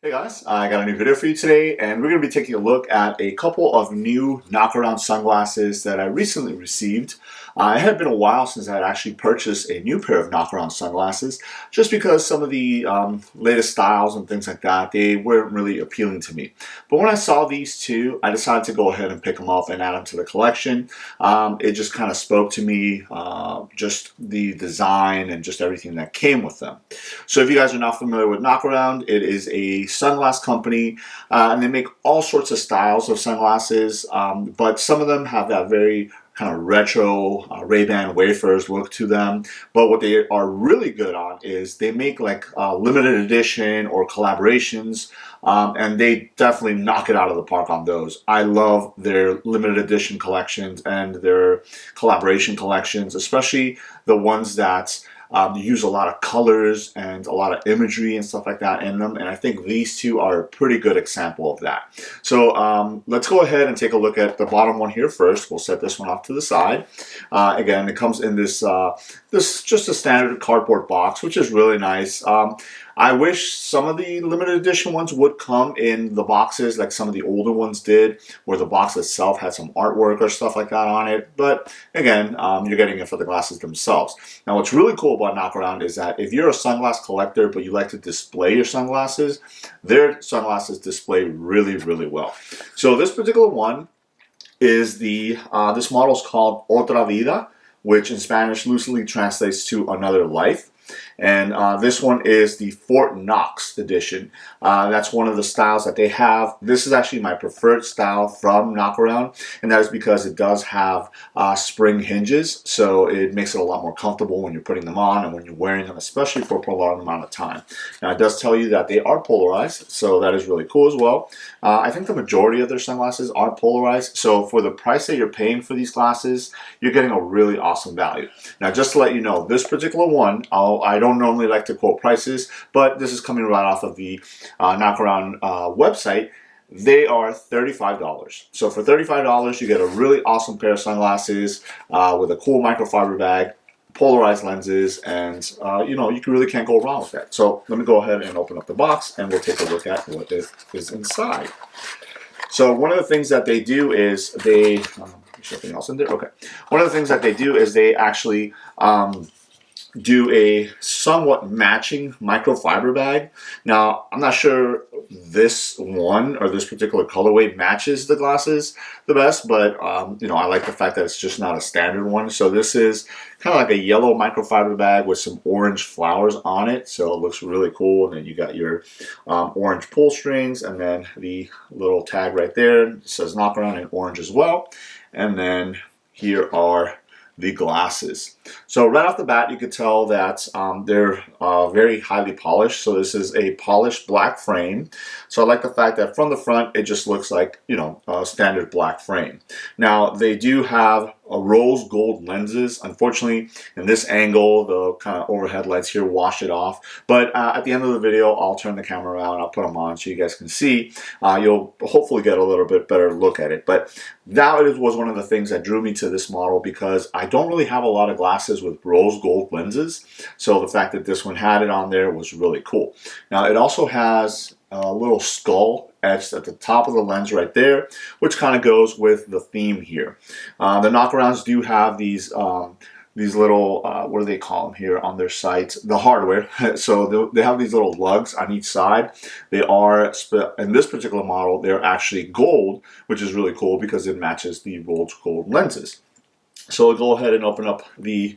Hey guys, I got a new video for you today, and we're going to be taking a look at a couple of new Knockaround sunglasses that I recently received. It had been a while since I had actually purchased a new pair of Knockaround sunglasses, just because some of the latest styles and things like that, they weren't really appealing to me. But when I saw these two, I decided to go ahead and pick them up and add them to the collection. It just kind of spoke to me, just the design and just everything that came with them. So if you guys are not familiar with Knockaround, it is a sunglass company, and they make all sorts of styles of sunglasses, but some of them have that very kind of retro Ray-Ban wafers look to them. But what they are really good on is they make like limited edition or collaborations, and they definitely knock it out of the park on those. I love their limited edition collections and their collaboration collections, especially the ones that use a lot of colors and a lot of imagery and stuff like that in them, and I think these two are a pretty good example of that. So let's go ahead and take a look at the bottom one here first. We'll set this one off to the side. Again, it comes in this just a standard cardboard box, which is really nice. I wish some of the limited edition ones would come in the boxes like some of the older ones did, where the box itself had some artwork or stuff like that on it. But again, you're getting it for the glasses themselves. Now, what's really cool about Knockaround is that if you're a sunglass collector but you like to display your sunglasses, their sunglasses display really, really well. So this particular one is this model is called Otra Vida, which in Spanish loosely translates to another life. And this one is the Fort Knox edition. That's one of the styles that they have. This is actually my preferred style from Knockaround, and that is because it does have spring hinges, so it makes it a lot more comfortable when you're putting them on and when you're wearing them, especially for a prolonged amount of time. Now, it does tell you that they are polarized, so that is really cool as well. I think the majority of their sunglasses are polarized, so for the price that you're paying for these glasses, you're getting a really awesome value. Now, just to let you know, this particular one, I don't normally like to quote prices, but this is coming right off of the Knockaround website. They are $35. So for $35, you get a really awesome pair of sunglasses with a cool microfiber bag, polarized lenses, and you really can't go wrong with that. So let me go ahead and open up the box, and we'll take a look at what is inside. So one of the things that they do is they something else in there. Okay, one of the things that they do is they actually do a somewhat matching microfiber bag. Now, I'm not sure this one or this particular colorway matches the glasses the best, but I like the fact that it's just not a standard one. So this is kind of like a yellow microfiber bag with some orange flowers on it, so it looks really cool. And then you got your orange pull strings, and then the little tag right there. It says Knockaround in orange as well. And then here are the glasses. So right off the bat, you could tell that they're very highly polished. So this is a polished black frame. So I like the fact that from the front, it just looks like, a standard black frame. Now, they do have rose gold lenses. Unfortunately, in this angle, the kind of overhead lights here wash it off. But at the end of the video, I'll turn the camera around, I'll put them on so you guys can see. You'll hopefully get a little bit better look at it. But that was one of the things that drew me to this model, because I don't really have a lot of glasses with rose gold lenses. So the fact that this one had it on there was really cool. Now, it also has a little skull etched at the top of the lens right there, which kind of goes with the theme here. The Knockarounds do have these little, what do they call them here on their site? The hardware. So they have these little lugs on each side. They are, in this particular model, they're actually gold, which is really cool because it matches the rose gold lenses. So we'll go ahead and open up the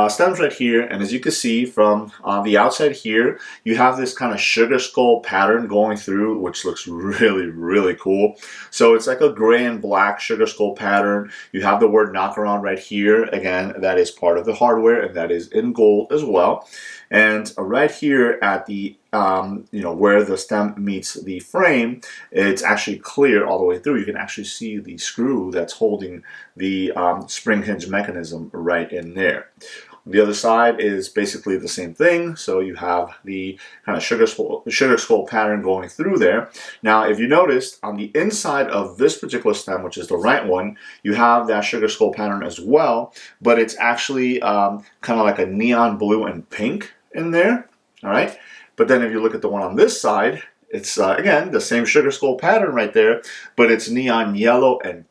stems right here, and as you can see from the outside here, you have this kind of sugar skull pattern going through, which looks really, really cool. So it's like a gray and black sugar skull pattern. You have the word Knockaround right here. Again, that is part of the hardware, and that is in gold as well. And right here at the where the stem meets the frame, it's actually clear all the way through. You can actually see the screw that's holding the spring hinge mechanism right in there. The other side is basically the same thing. So you have the kind of sugar skull pattern going through there. Now, if you noticed, on the inside of this particular stem, which is the right one, you have that sugar skull pattern as well, but it's actually kind of like a neon blue and pink in there. All right. But then if you look at the one on this side, It's again the same sugar skull pattern right there, but it's neon yellow and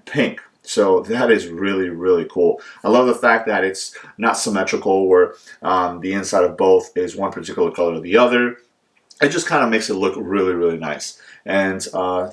pink. So that is really, really cool. I love the fact that it's not symmetrical, where the inside of both is one particular color or the other. It just kind of makes it look really, really nice. And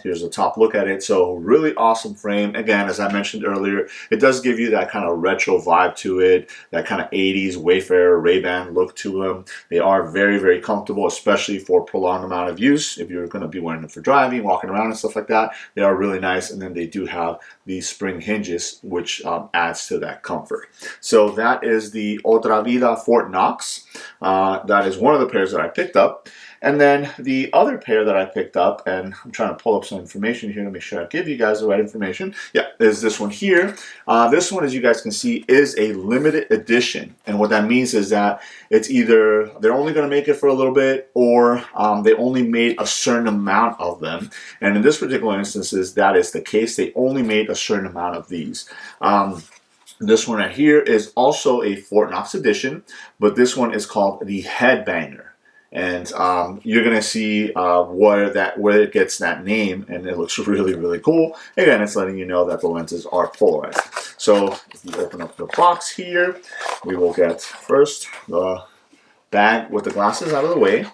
here's a top look at it. So really awesome frame. Again, as I mentioned earlier, it does give you that kind of retro vibe to it, that kind of 80s Wayfarer Ray-Ban look to them. They are very, very comfortable, especially for prolonged amount of use. If you're going to be wearing them for driving, walking around and stuff like that, they are really nice. And then they do have these spring hinges, which adds to that comfort. So that is the Otra Vida Fort Knox. That is one of the pairs that I picked up. And then the other pair that I picked up, and I'm trying to pull up some information here to make sure I give you guys the right information. Yeah, is this one here. This one, as you guys can see, is a limited edition. And what that means is that it's either they're only going to make it for a little bit, or they only made a certain amount of them. And in this particular instance, that is the case. They only made a certain amount of these. This one right here is also a Fort Knox edition, but this one is called the Headbanger. And you're gonna see where it gets that name, and it looks really, really cool. Again, it's letting you know that the lenses are polarized. So if you open up the box here, we will get first the bag with the glasses out of the way.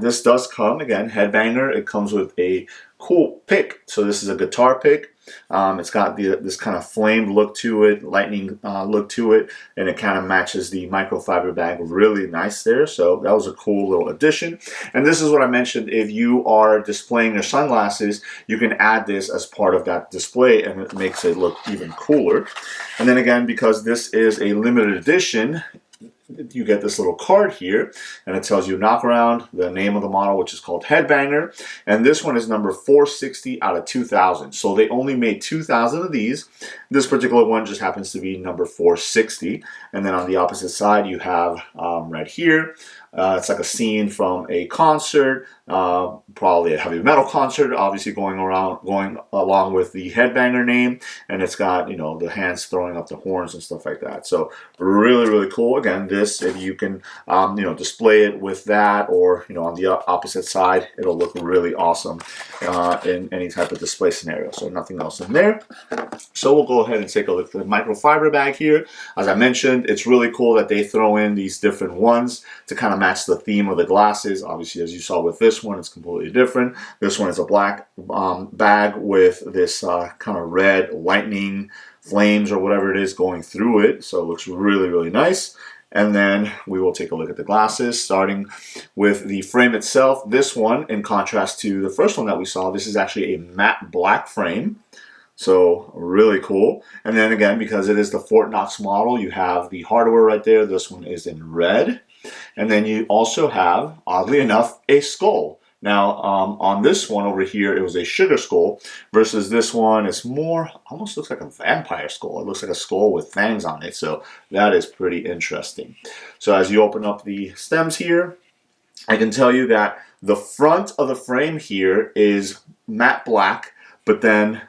This does come, again, Headbanger. It comes with a cool pick. So this is a guitar pick. It's got this kind of flamed look to it, lightning look to it, and it kind of matches the microfiber bag really nice there. So that was a cool little addition. And this is what I mentioned. If you are displaying your sunglasses, you can add this as part of that display, and it makes it look even cooler. And then again, because this is a limited edition, you get this little card here, and it tells you Knockaround, the name of the model, which is called Headbanger, and this one is number 460 out of 2,000. So they only made 2,000 of these. This particular one just happens to be number 460. And then on the opposite side, you have right here, it's like a scene from a concert, probably a heavy metal concert, obviously going along with the Headbanger name, and it's got, you know, the hands throwing up the horns and stuff like that. So really, really cool. Again, this, if you can, you know, display it with that, or, you know, on the opposite side, it'll look really awesome in any type of display scenario. So nothing else in there. So we'll go ahead and take a look at the microfiber bag here. As I mentioned, it's really cool that they throw in these different ones to kind of match the theme of the glasses. Obviously, as you saw with this one, it's completely different. This one is a black bag with this kind of red lightning flames or whatever it is going through it. So it looks really, really nice. And then we will take a look at the glasses, starting with the frame itself. This one, in contrast to the first one that we saw, this is actually a matte black frame. So really cool. And then again, because it is the Fort Knox model, you have the hardware right there. This one is in red. And then you also have, oddly enough, a skull. Now, on this one over here, it was a sugar skull, versus this one, it's more, almost looks like a vampire skull. It looks like a skull with fangs on it. So that is pretty interesting. So as you open up the stems here, I can tell you that the front of the frame here is matte black, but then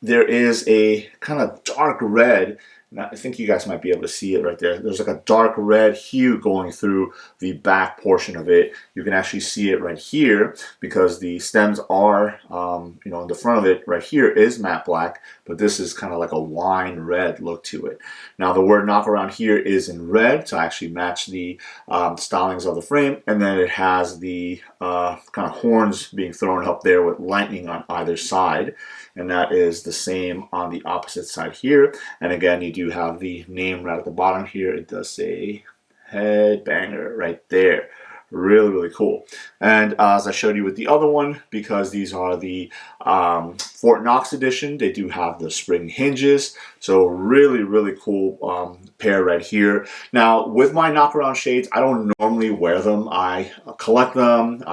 there is a kind of dark red. I think you guys might be able to see it right there. There's like a dark red hue going through the back portion of it. You can actually see it right here, because the stems are, you know, in the front of it right here is matte black, but this is kind of like a wine red look to it. Now the word Knockaround here is in red to actually match the stylings of the frame, and then it has the kind of horns being thrown up there with lightning on either side, and that is the same on the opposite side here. And again, you do have the name right at the bottom here. It does say Headbanger right there. Really, really cool. And as I showed you with the other one, because these are the Fort Knox edition, they do have the spring hinges. So really, really cool pair right here. Now, with my Knockaround shades, I don't normally wear them. I collect them.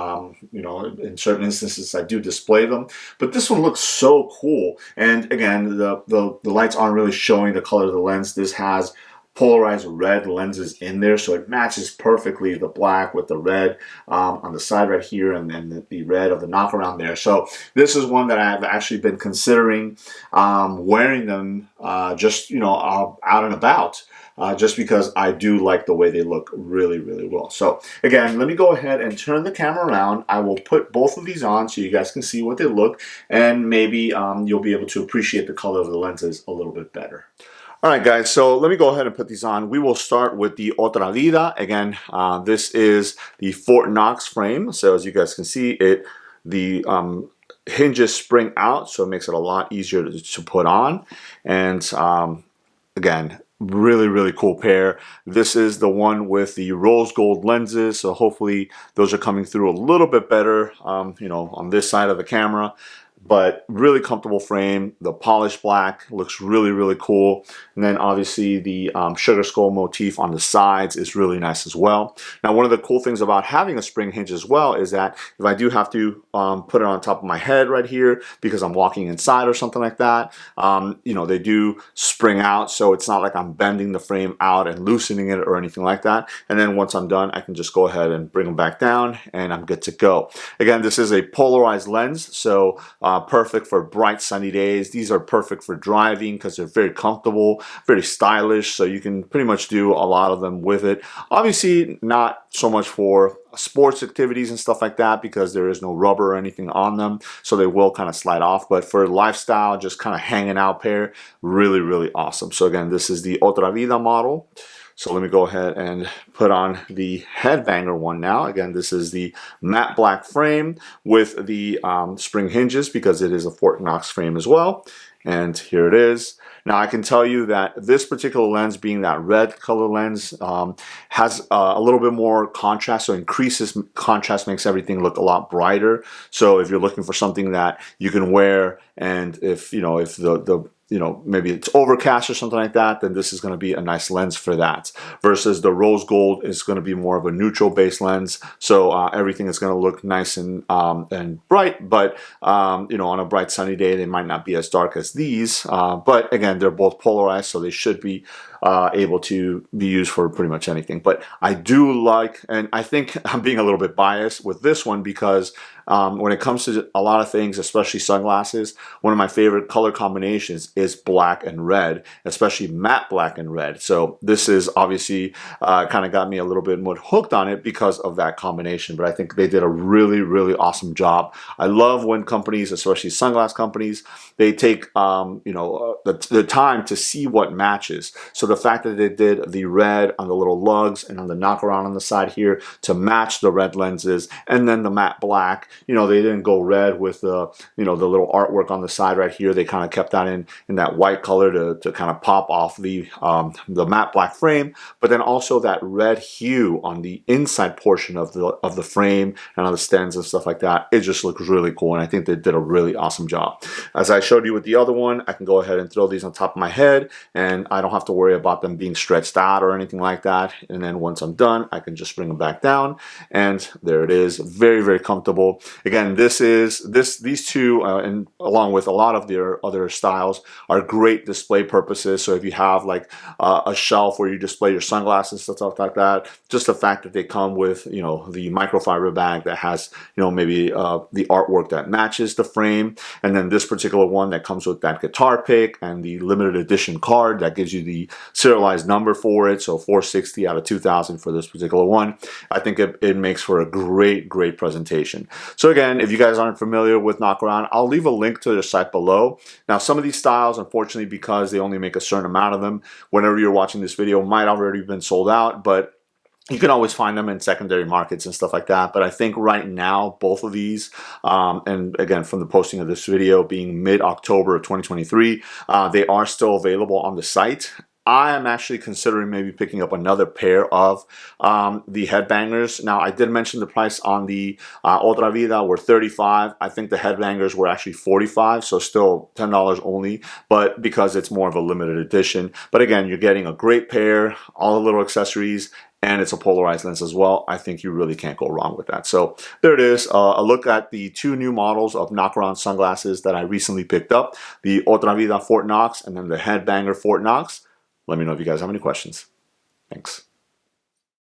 You know, in certain instances, I do display them. But this one looks so cool. And again, the lights aren't really showing the color of the lens. This has polarized red lenses in there, so it matches perfectly the black with the red on the side right here, and then the red of the Knockaround there. So this is one that I've actually been considering wearing them just, you know, out and about. just because I do like the way they look really, really well. So again, let me go ahead and turn the camera around. I will put both of these on so you guys can see what they look, and maybe you'll be able to appreciate the color of the lenses a little bit better. All right, guys, so let me go ahead and put these on. We will start with the Otra Vida. Again, this is the Fort Knox frame. So as you guys can see, the hinges spring out, so it makes it a lot easier to put on. And again, really, really cool pair. This is the one with the rose gold lenses, so hopefully those are coming through a little bit better, you know, on this side of the camera. But really comfortable frame. The polished black looks really, really cool. And then obviously the sugar skull motif on the sides is really nice as well. Now, one of the cool things about having a spring hinge as well is that if I do have to put it on top of my head right here because I'm walking inside or something like that, you know, they do spring out. So it's not like I'm bending the frame out and loosening it or anything like that. And then once I'm done, I can just go ahead and bring them back down and I'm good to go. Again, this is a polarized lens. So perfect for bright sunny days. These are perfect for driving because they're very comfortable, very stylish, so you can pretty much do a lot of them with it. Obviously not so much for sports activities and stuff like that because there is no rubber or anything on them, so they will kind of slide off. But for lifestyle, just kind of hanging out pair, really, really awesome. So again, this is the Otra Vida model. So let me go ahead and put on the Headbanger one now. Again, this is the matte black frame with the spring hinges because it is a Fort Knox frame as well. And here it is. Now I can tell you that this particular lens, being that red color lens, has a little bit more contrast, so increases contrast, makes everything look a lot brighter. So if you're looking for something that you can wear, and if you know, if the you know, maybe it's overcast or something like that, then this is going to be a nice lens for that. Versus the rose gold is going to be more of a neutral base lens, so everything is going to look nice and bright. But you know, on a bright sunny day, they might not be as dark as these. But again, they're both polarized, so they should be able to be used for pretty much anything. But I do like, and I think I'm being a little bit biased with this one because when it comes to a lot of things, especially sunglasses, one of my favorite color combinations is black and red, especially matte black and red. So this is obviously kind of got me a little bit more hooked on it because of that combination. But I think they did a really, really awesome job. I love when companies, especially sunglass companies, they take you know, the time to see what matches. So the fact that they did the red on the little lugs and on the knockaround on the side here to match the red lenses, and then the matte black, you know, they didn't go red with the, you know, the little artwork on the side right here. They kind of kept that in that white color to kind of pop off the matte black frame, but then also that red hue on the inside portion of the frame and on the stems and stuff like that. It just looks really cool, and I think they did a really awesome job. As I showed you with the other one, I can go ahead and throw these on top of my head, and I don't have to worry about them being stretched out or anything like that. And then once I'm done, I can just bring them back down, and there it is. Very, very comfortable. Again, these two, and along with a lot of their other styles, are great display purposes. So if you have like a shelf where you display your sunglasses and stuff like that, just the fact that they come with, you know, the microfiber bag that has, you know, maybe the artwork that matches the frame, and then this particular one that comes with that guitar pick and the limited edition card that gives you the serialized number for it, so 460 out of 2000 for this particular one. I think it makes for a great presentation. So again, if you guys aren't familiar with Knockaround, I'll leave a link to their site below. Now, some of these styles, unfortunately, because they only make a certain amount of them, whenever you're watching this video, might already have been sold out, but you can always find them in secondary markets and stuff like that. But I think right now, both of these, and again, from the posting of this video being mid-October of 2023, they are still available on the site. I am actually considering maybe picking up another pair of the Headbangers. Now, I did mention the price on the Otra Vida were $35. I think the Headbangers were actually $45, so still $10 only, but because it's more of a limited edition. But again, you're getting a great pair, all the little accessories, and it's a polarized lens as well. I think you really can't go wrong with that. So there it is, a look at the two new models of Knockaround sunglasses that I recently picked up, the Otra Vida Fort Knox and then the Headbanger Fort Knox. Let me know if you guys have any questions. Thanks.